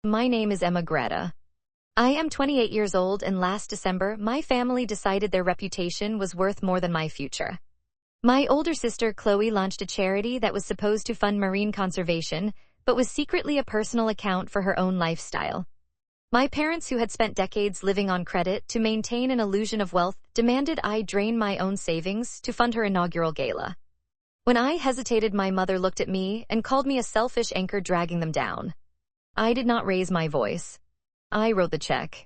My name is Emma Greta. I am 28 years old, and last December, my family decided their reputation was worth more than my future. My older sister, Chloe, launched a charity that was supposed to fund marine conservation, but was secretly a personal account for her own lifestyle. My parents, who had spent decades living on credit to maintain an illusion of wealth, demanded I drain my own savings to fund her inaugural gala. When I hesitated, my mother looked at me and called me a selfish anchor dragging them down. I did not raise my voice. I wrote the check.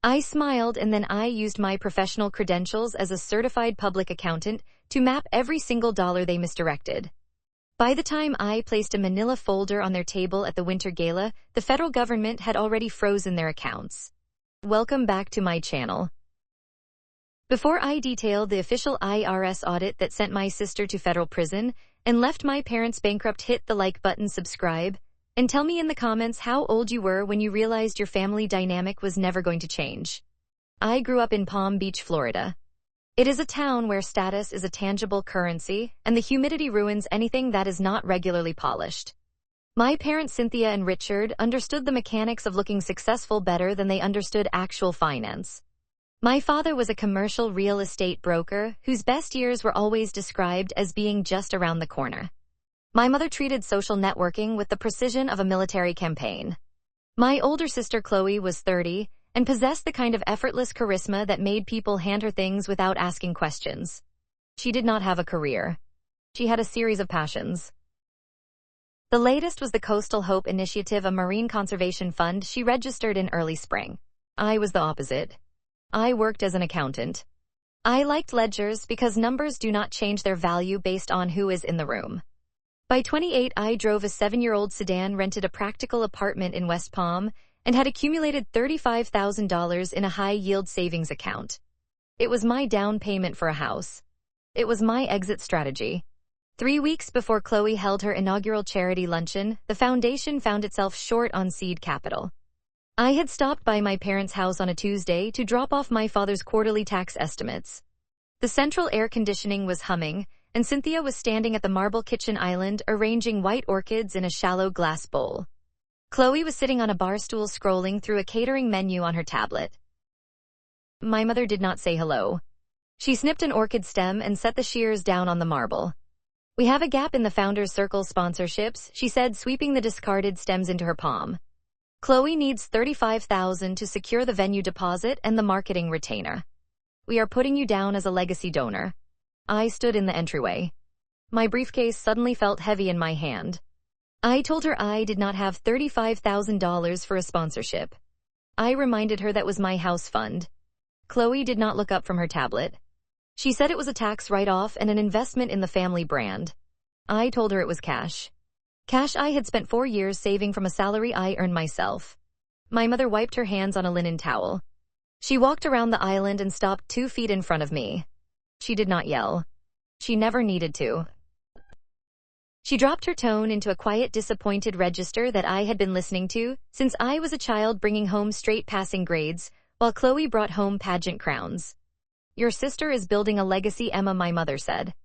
I smiled, and then I used my professional credentials as a certified public accountant to map every single dollar they misdirected. By the time I placed a manila folder on their table at the winter gala, the federal government had already frozen their accounts. Welcome back to my channel. Before I detail the official IRS audit that sent my sister to federal prison and left my parents bankrupt, hit the like button, subscribe, and tell me in the comments how old you were when you realized your family dynamic was never going to change. I grew up in Palm Beach, Florida. It is a town where status is a tangible currency, and the humidity ruins anything that is not regularly polished. My parents, Cynthia and Richard, understood the mechanics of looking successful better than they understood actual finance. My father was a commercial real estate broker whose best years were always described as being just around the corner. My mother treated social networking with the precision of a military campaign. My older sister, Chloe, was 30 and possessed the kind of effortless charisma that made people hand her things without asking questions. She did not have a career. She had a series of passions. The latest was the Coastal Hope Initiative, a marine conservation fund she registered in early spring. I was the opposite. I worked as an accountant. I liked ledgers because numbers do not change their value based on who is in the room. By 28, I drove a 7-year-old sedan, rented a practical apartment in West Palm, and had accumulated $35,000 in a high-yield savings account. It was my down payment for a house. It was my exit strategy. 3 weeks before Chloe held her inaugural charity luncheon, the foundation found itself short on seed capital. I had stopped by my parents' house on a Tuesday to drop off my father's quarterly tax estimates. The central air conditioning was humming, and Cynthia was standing at the marble kitchen island arranging white orchids in a shallow glass bowl. Chloe was sitting on a bar stool scrolling through a catering menu on her tablet. My mother did not say hello. She snipped an orchid stem and set the shears down on the marble. "We have a gap in the Founders Circle sponsorships," she said, sweeping the discarded stems into her palm. "Chloe needs $35,000 to secure the venue deposit and the marketing retainer. We are putting you down as a legacy donor." I stood in the entryway. My briefcase suddenly felt heavy in my hand. I told her I did not have $35,000 for a sponsorship. I reminded her that was my house fund. Chloe did not look up from her tablet. She said it was a tax write-off and an investment in the family brand. I told her it was cash. Cash I had spent 4 years saving from a salary I earned myself. My mother wiped her hands on a linen towel. She walked around the island and stopped 2 feet in front of me. She did not yell. She never needed to. She dropped her tone into a quiet, disappointed register that I had been listening to since I was a child, bringing home straight passing grades, while Chloe brought home pageant crowns. "Your sister is building a legacy, Emma," my mother said.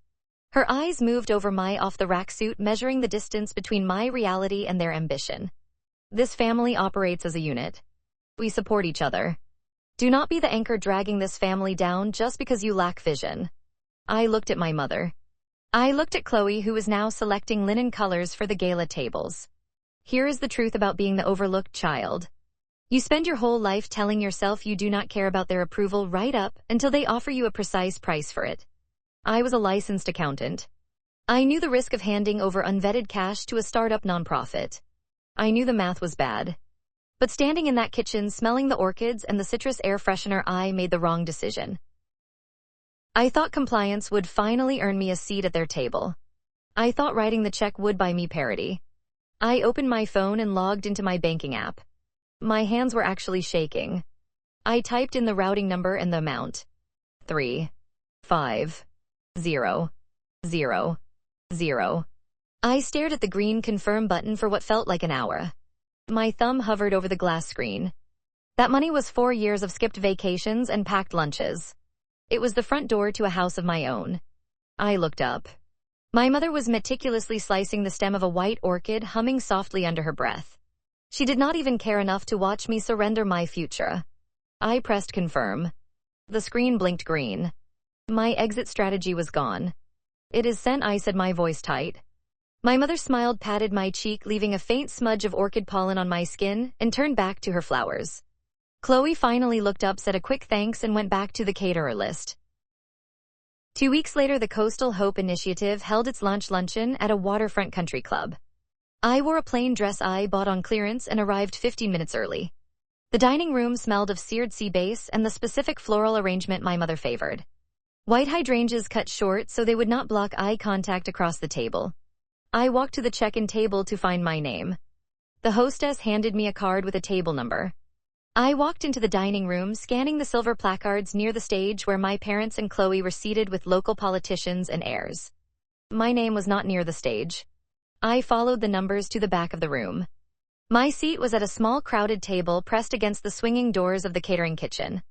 Her eyes moved over my off-the-rack suit, measuring the distance between my reality and their ambition. "This family operates as a unit. We support each other. Do not be the anchor dragging this family down just because you lack vision." I looked at my mother. I looked at Chloe, who was now selecting linen colors for the gala tables. Here is the truth about being the overlooked child. You spend your whole life telling yourself you do not care about their approval right up until they offer you a precise price for it. I was a licensed accountant. I knew the risk of handing over unvetted cash to a startup nonprofit. I knew the math was bad. But standing in that kitchen, smelling the orchids and the citrus air freshener, I made the wrong decision. I thought compliance would finally earn me a seat at their table. I thought writing the check would buy me parity. I opened my phone and logged into my banking app. My hands were actually shaking. I typed in the routing number and the amount. 35000. I stared at the green confirm button for what felt like an hour. My thumb hovered over the glass screen. That money was 4 years of skipped vacations and packed lunches. It was the front door to a house of my own. I looked up. My mother was meticulously slicing the stem of a white orchid, humming softly under her breath. She did not even care enough to watch me surrender my future. I pressed confirm. The screen blinked green. My exit strategy was gone. "It is sent," I said, my voice tight. My mother smiled, patted my cheek, leaving a faint smudge of orchid pollen on my skin, and turned back to her flowers. Chloe finally looked up, said a quick thanks, and went back to the caterer list. 2 weeks later, the Coastal Hope Initiative held its luncheon at a waterfront country club. I wore a plain dress I bought on clearance and arrived 15 minutes early. The dining room smelled of seared sea bass and the specific floral arrangement my mother favored. White hydrangeas cut short so they would not block eye contact across the table. I walked to the check-in table to find my name. The hostess handed me a card with a table number. I walked into the dining room, scanning the silver placards near the stage where my parents and Chloe were seated with local politicians and heirs. My name was not near the stage. I followed the numbers to the back of the room. My seat was at a small crowded table pressed against the swinging doors of the catering kitchen.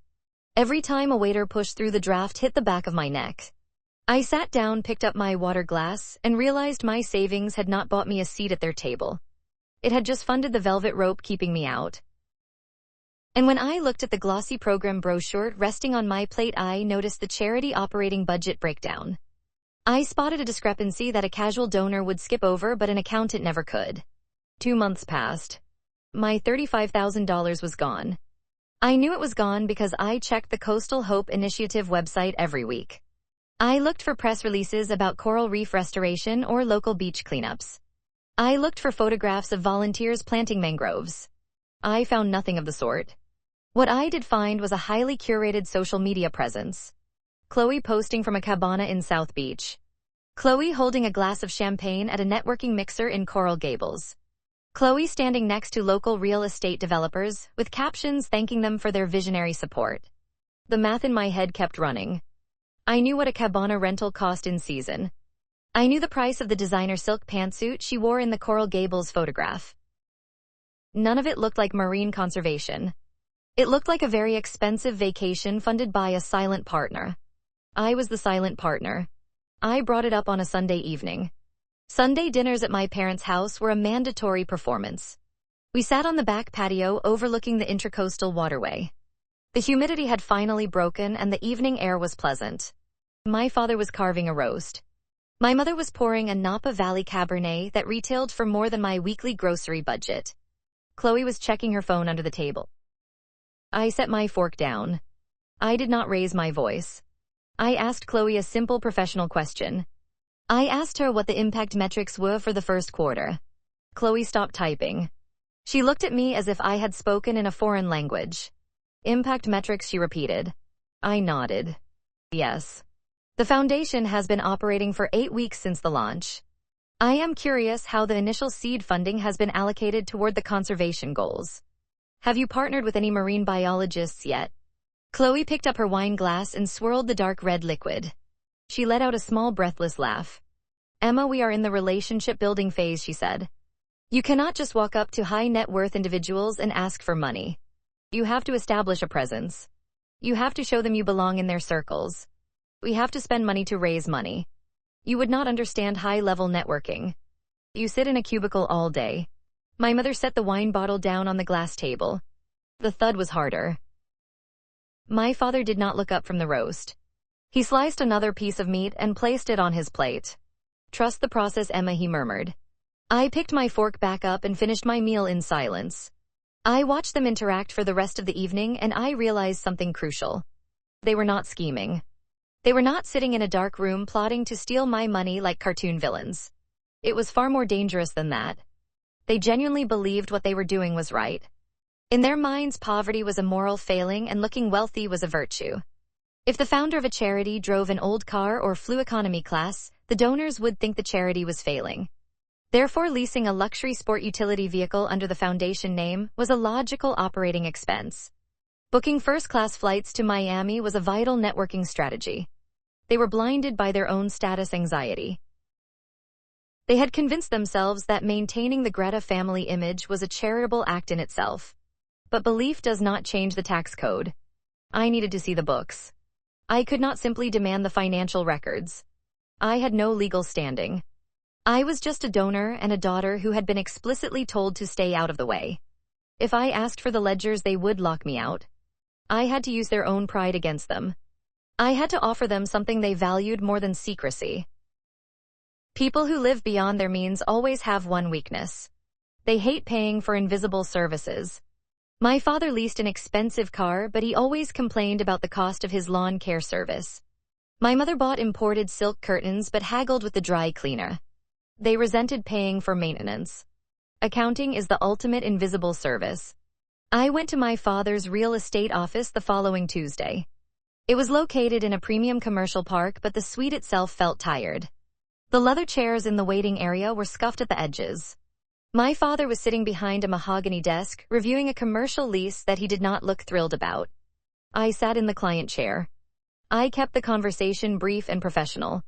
Every time a waiter pushed through, the draft hit the back of my neck. I sat down, picked up my water glass, and realized my savings had not bought me a seat at their table. It had just funded the velvet rope keeping me out. And when I looked at the glossy program brochure resting on my plate, I noticed the charity operating budget breakdown. I spotted a discrepancy that a casual donor would skip over, but an accountant never could. 2 months passed. My $35,000 was gone. I knew it was gone because I checked the Coastal Hope Initiative website every week. I looked for press releases about coral reef restoration or local beach cleanups. I looked for photographs of volunteers planting mangroves. I found nothing of the sort. What I did find was a highly curated social media presence. Chloe posting from a cabana in South Beach. Chloe holding a glass of champagne at a networking mixer in Coral Gables. Chloe standing next to local real estate developers, with captions thanking them for their visionary support. The math in my head kept running. I knew what a cabana rental cost in season. I knew the price of the designer silk pantsuit she wore in the Coral Gables photograph. None of it looked like marine conservation. It looked like a very expensive vacation funded by a silent partner. I was the silent partner. I brought it up on a Sunday evening. Sunday dinners at my parents' house were a mandatory performance. We sat on the back patio overlooking the Intracoastal Waterway. The humidity had finally broken and the evening air was pleasant. My father was carving a roast. My mother was pouring a Napa Valley Cabernet that retailed for more than my weekly grocery budget. Chloe was checking her phone under the table. I set my fork down. I did not raise my voice. I asked Chloe a simple professional question. I asked her what the impact metrics were for the first quarter. Chloe stopped typing. She looked at me as if I had spoken in a foreign language. Impact metrics, she repeated. I nodded. Yes. The foundation has been operating for 8 weeks since the launch. I am curious how the initial seed funding has been allocated toward the conservation goals. Have you partnered with any marine biologists yet? Chloe picked up her wine glass and swirled the dark red liquid. She let out a small breathless laugh. Emma, we are in the relationship building phase, she said. You cannot just walk up to high net worth individuals and ask for money. You have to establish a presence. You have to show them you belong in their circles. We have to spend money to raise money. You would not understand high-level networking. You sit in a cubicle all day. My mother set the wine bottle down on the glass table. The thud was harder. My father did not look up from the roast. He sliced another piece of meat and placed it on his plate. Trust the process, Emma, he murmured. I picked my fork back up and finished my meal in silence. I watched them interact for the rest of the evening, and I realized something crucial. They were not scheming. They were not sitting in a dark room plotting to steal my money like cartoon villains. It was far more dangerous than that. They genuinely believed what they were doing was right. In their minds, poverty was a moral failing and looking wealthy was a virtue. If the founder of a charity drove an old car or flew economy class, the donors would think the charity was failing. Therefore, leasing a luxury sport utility vehicle under the foundation name was a logical operating expense. Booking first-class flights to Miami was a vital networking strategy. They were blinded by their own status anxiety. They had convinced themselves that maintaining the Greta family image was a charitable act in itself. But belief does not change the tax code. I needed to see the books. I could not simply demand the financial records. I had no legal standing. I was just a donor and a daughter who had been explicitly told to stay out of the way. If I asked for the ledgers, they would lock me out. I had to use their own pride against them. I had to offer them something they valued more than secrecy. People who live beyond their means always have one weakness. They hate paying for invisible services. My father leased an expensive car, but he always complained about the cost of his lawn care service. My mother bought imported silk curtains but haggled with the dry cleaner. They resented paying for maintenance. Accounting is the ultimate invisible service. I went to my father's real estate office the following Tuesday. It was located in a premium commercial park, but the suite itself felt tired. The leather chairs in the waiting area were scuffed at the edges. My father was sitting behind a mahogany desk, reviewing a commercial lease that he did not look thrilled about. I sat in the client chair. I kept the conversation brief and professional.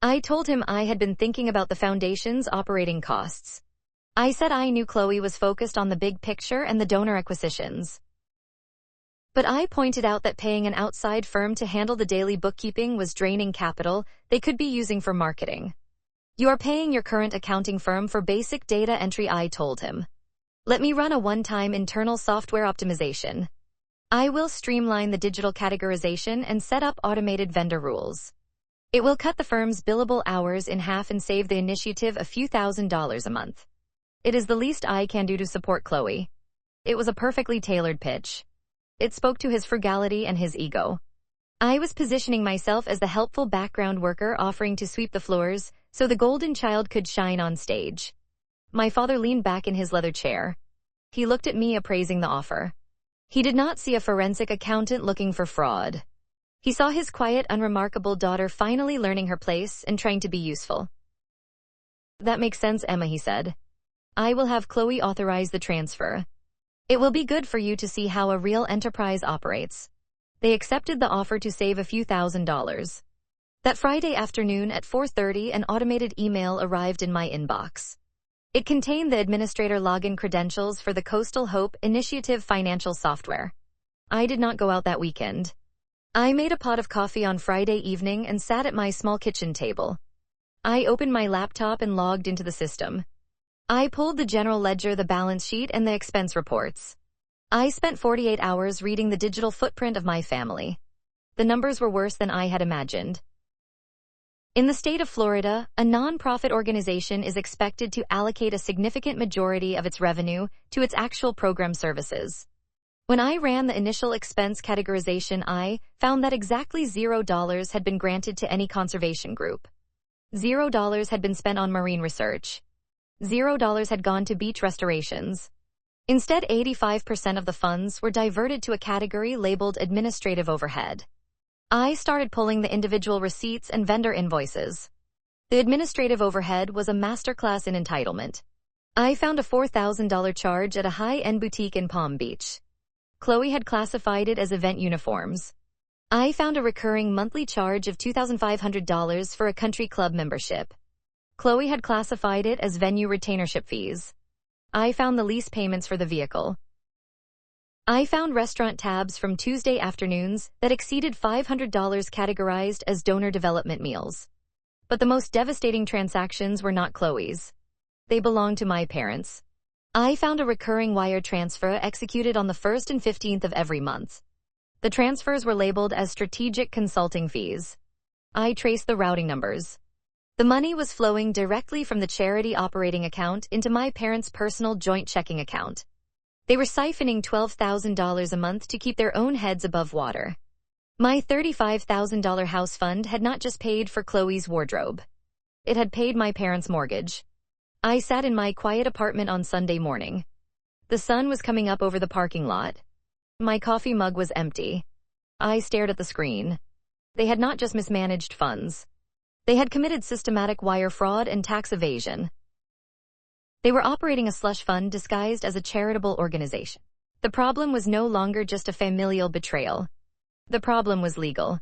I told him I had been thinking about the foundation's operating costs. I said I knew Chloe was focused on the big picture and the donor acquisitions. But I pointed out that paying an outside firm to handle the daily bookkeeping was draining capital they could be using for marketing. You are paying your current accounting firm for basic data entry, I told him. Let me run a one-time internal software optimization. I will streamline the digital categorization and set up automated vendor rules. It will cut the firm's billable hours in half and save the initiative a few $1,000s a month. It is the least I can do to support Chloe. It was a perfectly tailored pitch. It spoke to his frugality and his ego. I was positioning myself as the helpful background worker offering to sweep the floors so the golden child could shine on stage. My father leaned back in his leather chair. He looked at me, appraising the offer. He did not see a forensic accountant looking for fraud. He saw his quiet, unremarkable daughter finally learning her place and trying to be useful. That makes sense, Emma, he said. I will have Chloe authorize the transfer. It will be good for you to see how a real enterprise operates. They accepted the offer to save a few $1,000s. That Friday afternoon at 4:30, an automated email arrived in my inbox. It contained the administrator login credentials for the Coastal Hope Initiative financial software. I did not go out that weekend. I made a pot of coffee on Friday evening and sat at my small kitchen table. I opened my laptop and logged into the system. I pulled the general ledger, the balance sheet, and the expense reports. I spent 48 hours reading the digital footprint of my family. The numbers were worse than I had imagined. In the state of Florida, a nonprofit organization is expected to allocate a significant majority of its revenue to its actual program services. When I ran the initial expense categorization, I found that exactly $0 had been granted to any conservation group. $0 had been spent on marine research. $0 had gone to beach restorations. Instead, 85% of the funds were diverted to a category labeled administrative overhead. I started pulling the individual receipts and vendor invoices. The administrative overhead was a masterclass in entitlement. I found a $4,000 charge at a high-end boutique in Palm Beach. Chloe had classified it as event uniforms. I found a recurring monthly charge of $2,500 for a country club membership. Chloe had classified it as venue retainership fees. I found the lease payments for the vehicle. I found restaurant tabs from Tuesday afternoons that exceeded $500 categorized as donor development meals. But the most devastating transactions were not Chloe's. They belonged to my parents. I found a recurring wire transfer executed on the 1st and 15th of every month. The transfers were labeled as strategic consulting fees. I traced the routing numbers. The money was flowing directly from the charity operating account into my parents' personal joint checking account. They were siphoning $12,000 a month to keep their own heads above water. My $35,000 house fund had not just paid for Chloe's wardrobe. It had paid my parents' mortgage. I sat in my quiet apartment on Sunday morning. The sun was coming up over the parking lot. My coffee mug was empty. I stared at the screen. They had not just mismanaged funds. They had committed systematic wire fraud and tax evasion. They were operating a slush fund disguised as a charitable organization. The problem was no longer just a familial betrayal. The problem was legal.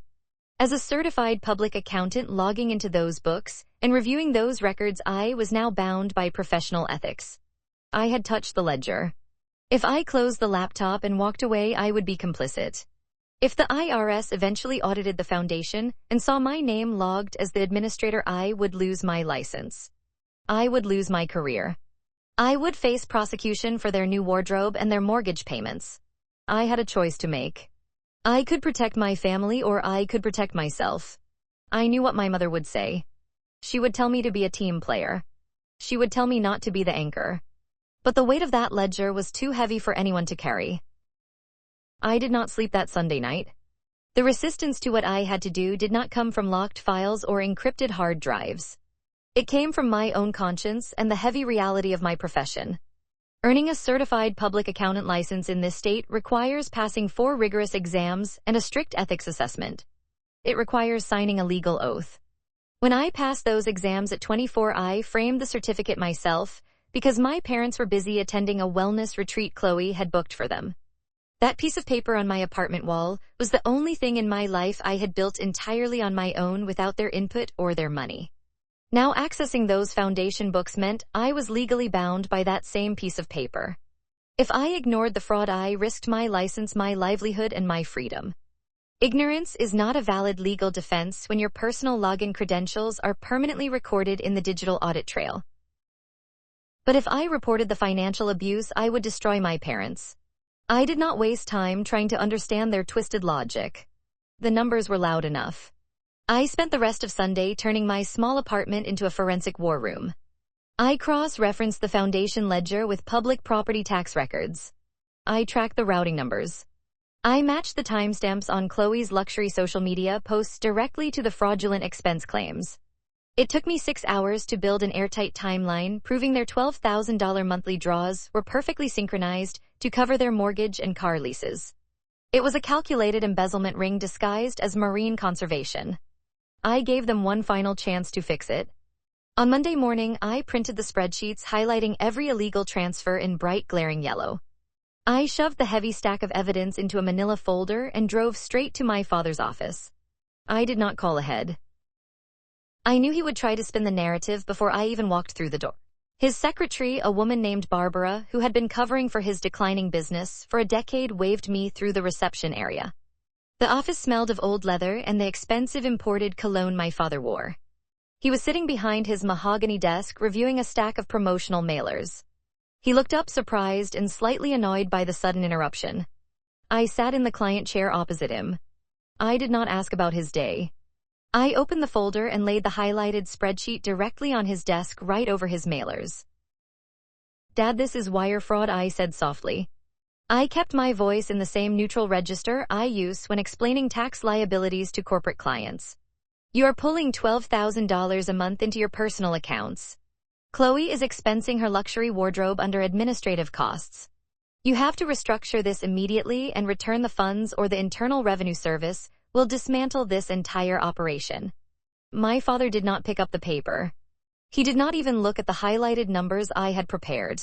As a certified public accountant logging into those books and reviewing those records, I was now bound by professional ethics. I had touched the ledger. If I closed the laptop and walked away, I would be complicit. If the IRS eventually audited the foundation and saw my name logged as the administrator, I would lose my license. I would lose my career. I would face prosecution for their new wardrobe and their mortgage payments. I had a choice to make. I could protect my family or I could protect myself. I knew what my mother would say. She would tell me to be a team player. She would tell me not to be the anchor. But the weight of that ledger was too heavy for anyone to carry. I did not sleep that Sunday night. The resistance to what I had to do did not come from locked files or encrypted hard drives. It came from my own conscience and the heavy reality of my profession. Earning a certified public accountant license in this state requires passing 4 rigorous exams and a strict ethics assessment. It requires signing a legal oath. When I passed those exams at 24, I framed the certificate myself because my parents were busy attending a wellness retreat Chloe had booked for them. That piece of paper on my apartment wall was the only thing in my life I had built entirely on my own without their input or their money. Now accessing those foundation books meant I was legally bound by that same piece of paper. If I ignored the fraud, I risked my license, my livelihood, and my freedom. Ignorance is not a valid legal defense when your personal login credentials are permanently recorded in the digital audit trail. But if I reported the financial abuse, I would destroy my parents. I did not waste time trying to understand their twisted logic. The numbers were loud enough. I spent the rest of Sunday turning my small apartment into a forensic war room. I cross-referenced the foundation ledger with public property tax records. I tracked the routing numbers. I matched the timestamps on Chloe's luxury social media posts directly to the fraudulent expense claims. It took me 6 hours to build an airtight timeline, proving their $12,000 monthly draws were perfectly synchronized to cover their mortgage and car leases. It was a calculated embezzlement ring disguised as marine conservation. I gave them one final chance to fix it. On Monday morning, I printed the spreadsheets highlighting every illegal transfer in bright glaring yellow. I shoved the heavy stack of evidence into a manila folder and drove straight to my father's office. I did not call ahead. I knew he would try to spin the narrative before I even walked through the door. His secretary, a woman named Barbara, who had been covering for his declining business for a decade, waved me through the reception area. The office smelled of old leather and the expensive imported cologne my father wore. He was sitting behind his mahogany desk reviewing a stack of promotional mailers. He looked up surprised and slightly annoyed by the sudden interruption. I sat in the client chair opposite him. I did not ask about his day. I opened the folder and laid the highlighted spreadsheet directly on his desk right over his mailers. "Dad, this is wire fraud," I said softly. I kept my voice in the same neutral register I use when explaining tax liabilities to corporate clients. "You are pulling $12,000 a month into your personal accounts. Chloe is expensing her luxury wardrobe under administrative costs. You have to restructure this immediately and return the funds, or the Internal Revenue Service will dismantle this entire operation." My father did not pick up the paper. He did not even look at the highlighted numbers I had prepared.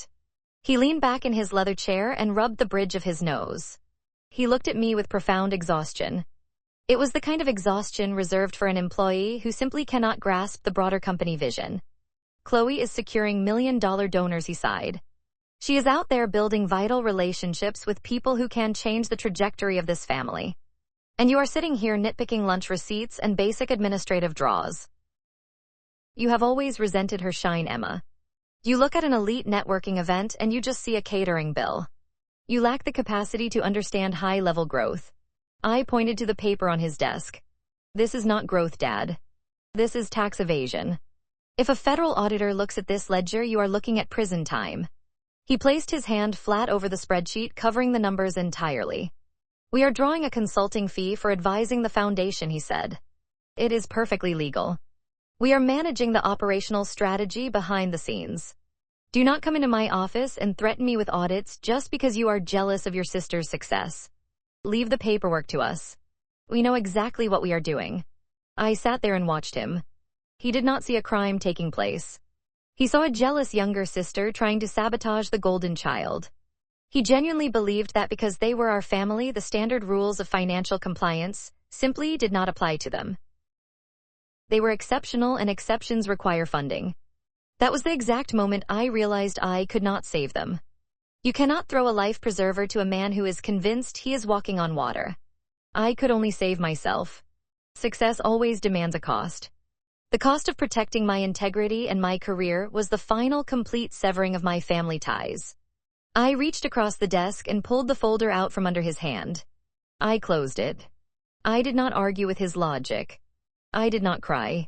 He leaned back in his leather chair and rubbed the bridge of his nose. He looked at me with profound exhaustion. It was the kind of exhaustion reserved for an employee who simply cannot grasp the broader company vision. "Chloe is securing million-dollar donors," he sighed. "She is out there building vital relationships with people who can change the trajectory of this family. And you are sitting here nitpicking lunch receipts and basic administrative draws. You have always resented her shine, Emma. You look at an elite networking event and you just see a catering bill. You lack the capacity to understand high-level growth." I pointed to the paper on his desk. "This is not growth, Dad. This is tax evasion. If a federal auditor looks at this ledger, you are looking at prison time." He placed his hand flat over the spreadsheet, covering the numbers entirely. "We are drawing a consulting fee for advising the foundation," he said. "It is perfectly legal. We are managing the operational strategy behind the scenes. Do not come into my office and threaten me with audits just because you are jealous of your sister's success. Leave the paperwork to us. We know exactly what we are doing." I sat there and watched him. He did not see a crime taking place. He saw a jealous younger sister trying to sabotage the golden child. He genuinely believed that because they were our family, the standard rules of financial compliance simply did not apply to them. They were exceptional, and exceptions require funding. That was the exact moment I realized I could not save them. You cannot throw a life preserver to a man who is convinced he is walking on water. I could only save myself. Success always demands a cost. The cost of protecting my integrity and my career was the final complete severing of my family ties. I reached across the desk and pulled the folder out from under his hand. I closed it. I did not argue with his logic. I did not cry.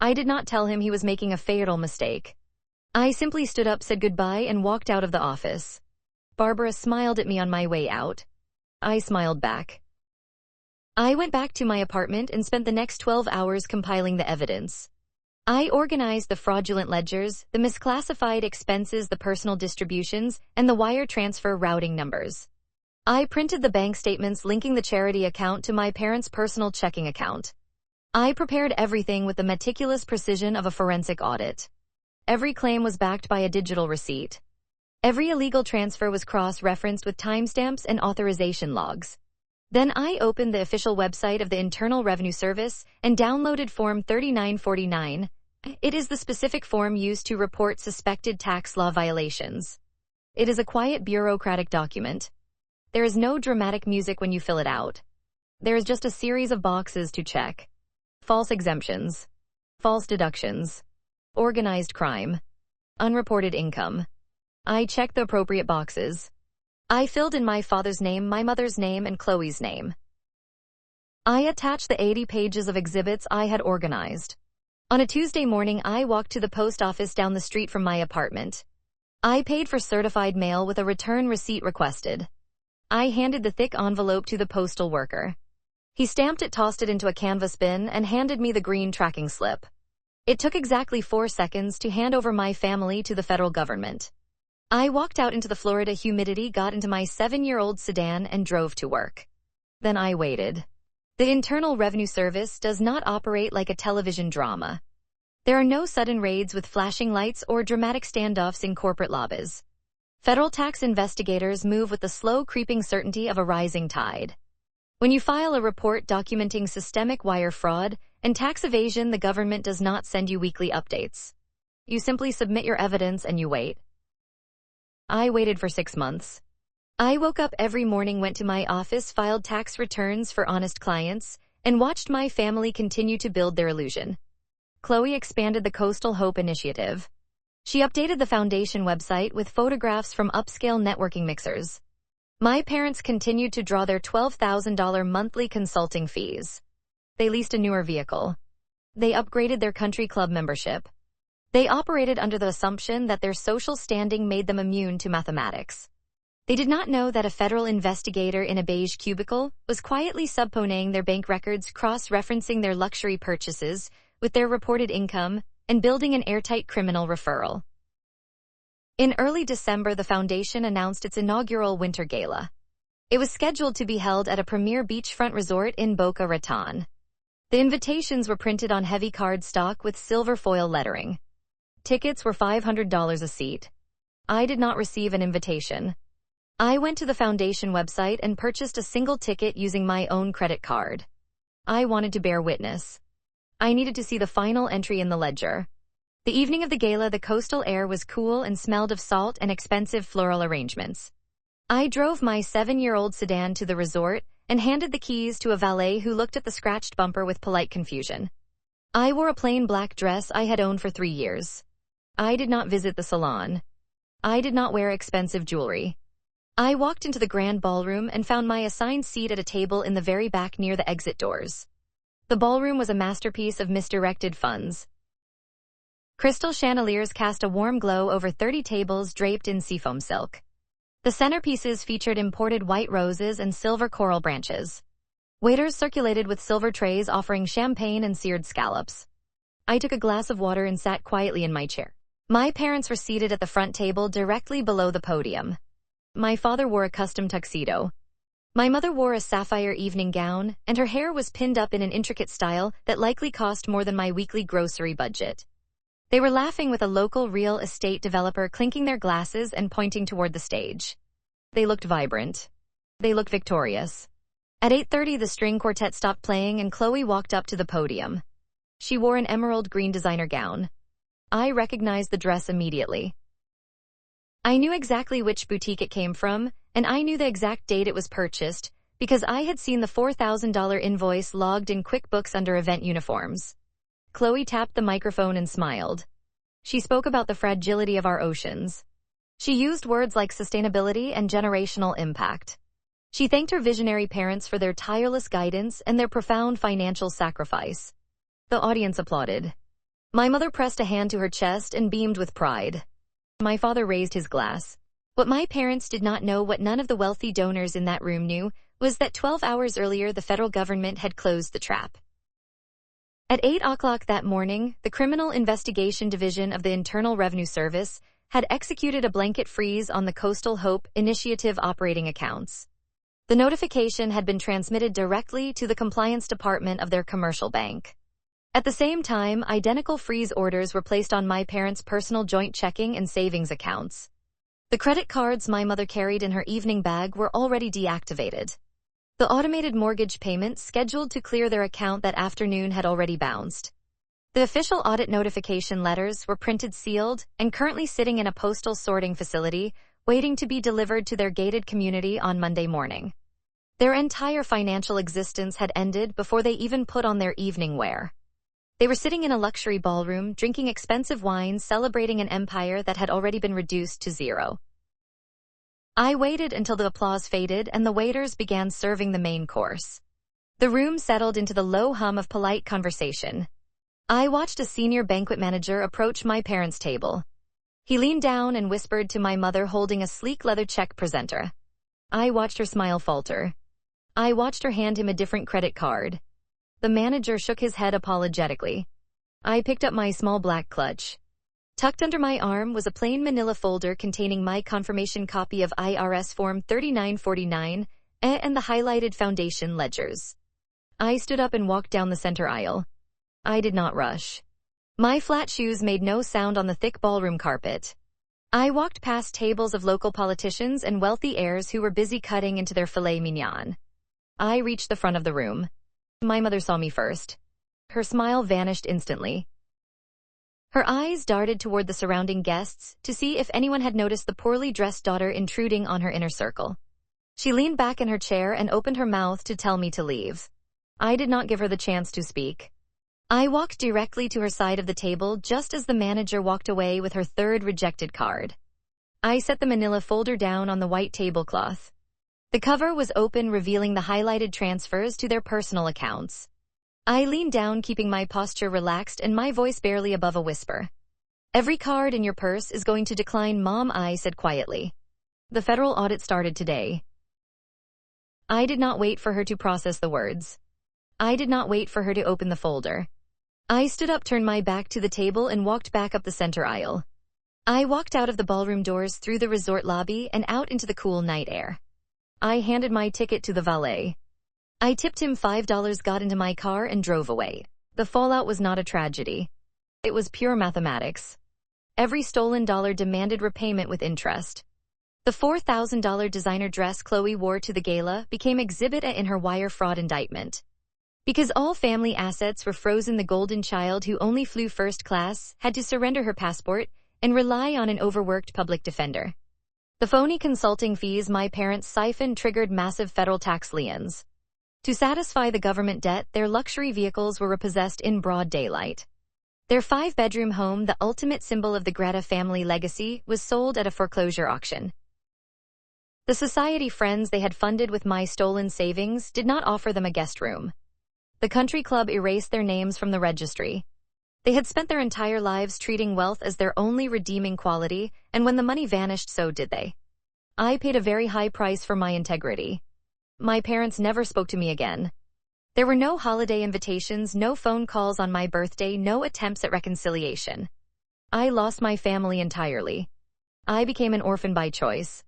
I did not tell him he was making a fatal mistake. I simply stood up, said goodbye, and walked out of the office. Barbara smiled at me on my way out. I smiled back. I went back to my apartment and spent the next 12 hours compiling the evidence. I organized the fraudulent ledgers, the misclassified expenses, the personal distributions, and the wire transfer routing numbers. I printed the bank statements linking the charity account to my parents' personal checking account. I prepared everything with the meticulous precision of a forensic audit. Every claim was backed by a digital receipt. Every illegal transfer was cross-referenced with timestamps and authorization logs. Then I opened the official website of the Internal Revenue Service and downloaded Form 3949. It is the specific form used to report suspected tax law violations. It is a quiet bureaucratic document. There is no dramatic music when you fill it out. There is just a series of boxes to check. False exemptions. False deductions. Organized crime. Unreported income. I checked the appropriate boxes. I filled in my father's name, my mother's name, and Chloe's name. I attached the 80 pages of exhibits I had organized. On a Tuesday morning, I walked to the post office down the street from my apartment. I paid for certified mail with a return receipt requested. I handed the thick envelope to the postal worker. He stamped it, tossed it into a canvas bin, and handed me the green tracking slip. It took exactly 4 seconds to hand over my family to the federal government. I walked out into the Florida humidity, got into my 7-year-old sedan, and drove to work. Then I waited. The Internal Revenue Service does not operate like a television drama. There are no sudden raids with flashing lights or dramatic standoffs in corporate lobbies. Federal tax investigators move with the slow creeping certainty of a rising tide. When you file a report documenting systemic wire fraud and tax evasion, the government does not send you weekly updates. You simply submit your evidence and you wait. I waited for 6 months. I woke up every morning, went to my office, filed tax returns for honest clients, and watched my family continue to build their illusion. Chloe expanded the Coastal Hope Initiative. She updated the foundation website with photographs from upscale networking mixers. My parents continued to draw their $12,000 monthly consulting fees. They leased a newer vehicle. They upgraded their country club membership. They operated under the assumption that their social standing made them immune to mathematics. They did not know that a federal investigator in a beige cubicle was quietly subpoenaing their bank records, cross-referencing their luxury purchases with their reported income, and building an airtight criminal referral. In early December, the foundation announced its inaugural Winter Gala. It was scheduled to be held at a premier beachfront resort in Boca Raton. The invitations were printed on heavy cardstock with silver foil lettering. Tickets were $500 a seat. I did not receive an invitation. I went to the foundation website and purchased a single ticket using my own credit card. I wanted to bear witness. I needed to see the final entry in the ledger. The evening of the gala, the coastal air was cool and smelled of salt and expensive floral arrangements. I drove my 7-year-old sedan to the resort and handed the keys to a valet who looked at the scratched bumper with polite confusion. I wore a plain black dress I had owned for 3 years. I did not visit the salon. I did not wear expensive jewelry. I walked into the grand ballroom and found my assigned seat at a table in the very back near the exit doors. The ballroom was a masterpiece of misdirected funds. Crystal chandeliers cast a warm glow over 30 tables draped in seafoam silk. The centerpieces featured imported white roses and silver coral branches. Waiters circulated with silver trays offering champagne and seared scallops. I took a glass of water and sat quietly in my chair. My parents were seated at the front table directly below the podium. My father wore a custom tuxedo. My mother wore a sapphire evening gown, and her hair was pinned up in an intricate style that likely cost more than my weekly grocery budget. They were laughing with a local real estate developer, clinking their glasses and pointing toward the stage. They looked vibrant. They looked victorious. At 8:30, the string quartet stopped playing and Chloe walked up to the podium. She wore an emerald green designer gown. I recognized the dress immediately. I knew exactly which boutique it came from, and I knew the exact date it was purchased, because I had seen the $4,000 invoice logged in QuickBooks under event uniforms. Chloe tapped the microphone and smiled. She spoke about the fragility of our oceans. She used words like sustainability and generational impact. She thanked her visionary parents for their tireless guidance and their profound financial sacrifice. The audience applauded. My mother pressed a hand to her chest and beamed with pride. My father raised his glass. What my parents did not know, what none of the wealthy donors in that room knew, was that 12 hours earlier the federal government had closed the trap. At 8 o'clock that morning, the Criminal Investigation Division of the Internal Revenue Service had executed a blanket freeze on the Coastal Hope Initiative operating accounts. The notification had been transmitted directly to the compliance department of their commercial bank. At the same time, identical freeze orders were placed on my parents' personal joint checking and savings accounts. The credit cards my mother carried in her evening bag were already deactivated. The automated mortgage payments scheduled to clear their account that afternoon had already bounced. The official audit notification letters were printed sealed and currently sitting in a postal sorting facility, waiting to be delivered to their gated community on Monday morning. Their entire financial existence had ended before they even put on their evening wear. They were sitting in a luxury ballroom, drinking expensive wines, celebrating an empire that had already been reduced to zero. I waited until the applause faded and the waiters began serving the main course. The room settled into the low hum of polite conversation. I watched a senior banquet manager approach my parents' table. He leaned down and whispered to my mother, holding a sleek leather check presenter. I watched her smile falter. I watched her hand him a different credit card. The manager shook his head apologetically. I picked up my small black clutch. Tucked under my arm was a plain manila folder containing my confirmation copy of IRS Form 3949 and the highlighted foundation ledgers. I stood up and walked down the center aisle. I did not rush. My flat shoes made no sound on the thick ballroom carpet. I walked past tables of local politicians and wealthy heirs who were busy cutting into their filet mignon. I reached the front of the room. My mother saw me first. Her smile vanished instantly. Her eyes darted toward the surrounding guests to see if anyone had noticed the poorly dressed daughter intruding on her inner circle. She leaned back in her chair and opened her mouth to tell me to leave. I did not give her the chance to speak. I walked directly to her side of the table just as the manager walked away with her third rejected card. I set the manila folder down on the white tablecloth. The cover was open, revealing the highlighted transfers to their personal accounts. I leaned down, keeping my posture relaxed and my voice barely above a whisper. Every card in your purse is going to decline, Mom, I said quietly. The federal audit started today. I did not wait for her to process the words. I did not wait for her to open the folder. I stood up, turned my back to the table, and walked back up the center aisle. I walked out of the ballroom doors, through the resort lobby, and out into the cool night air. I handed my ticket to the valet. I tipped him $5, got into my car, and drove away. The fallout was not a tragedy. It was pure mathematics. Every stolen dollar demanded repayment with interest. The $4,000 designer dress Chloe wore to the gala became Exhibit A in her wire fraud indictment. Because all family assets were frozen, the golden child who only flew first class had to surrender her passport and rely on an overworked public defender. The phony consulting fees my parents siphoned triggered massive federal tax liens. To satisfy the government debt, their luxury vehicles were repossessed in broad daylight. Their 5-bedroom home, the ultimate symbol of the Greta family legacy, was sold at a foreclosure auction. The society friends they had funded with my stolen savings did not offer them a guest room. The country club erased their names from the registry. They had spent their entire lives treating wealth as their only redeeming quality, and when the money vanished, so did they. I paid a very high price for my integrity. My parents never spoke to me again. There were no holiday invitations, no phone calls on my birthday, no attempts at reconciliation. I lost my family entirely. I became an orphan by choice.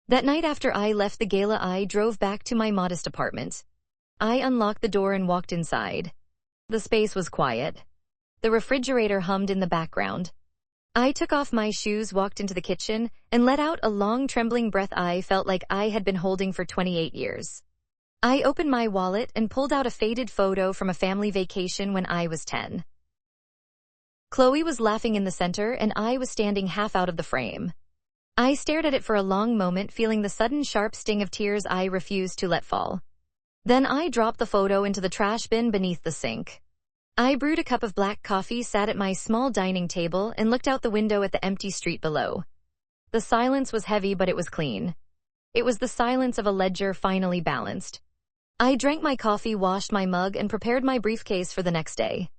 That night after I left the gala, I drove back to my modest apartment. I unlocked the door and walked inside. The space was quiet. The refrigerator hummed in the background. I took off my shoes, walked into the kitchen, and let out a long, trembling breath I felt like I had been holding for 28 years. I opened my wallet and pulled out a faded photo from a family vacation when I was 10. Chloe was laughing in the center, and I was standing half out of the frame. I stared at it for a long moment, feeling the sudden sharp sting of tears I refused to let fall. Then I dropped the photo into the trash bin beneath the sink. I brewed a cup of black coffee, sat at my small dining table, and looked out the window at the empty street below. The silence was heavy, but it was clean. It was the silence of a ledger finally balanced. I drank my coffee, washed my mug, and prepared my briefcase for the next day.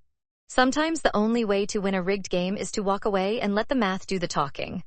Sometimes the only way to win a rigged game is to walk away and let the math do the talking.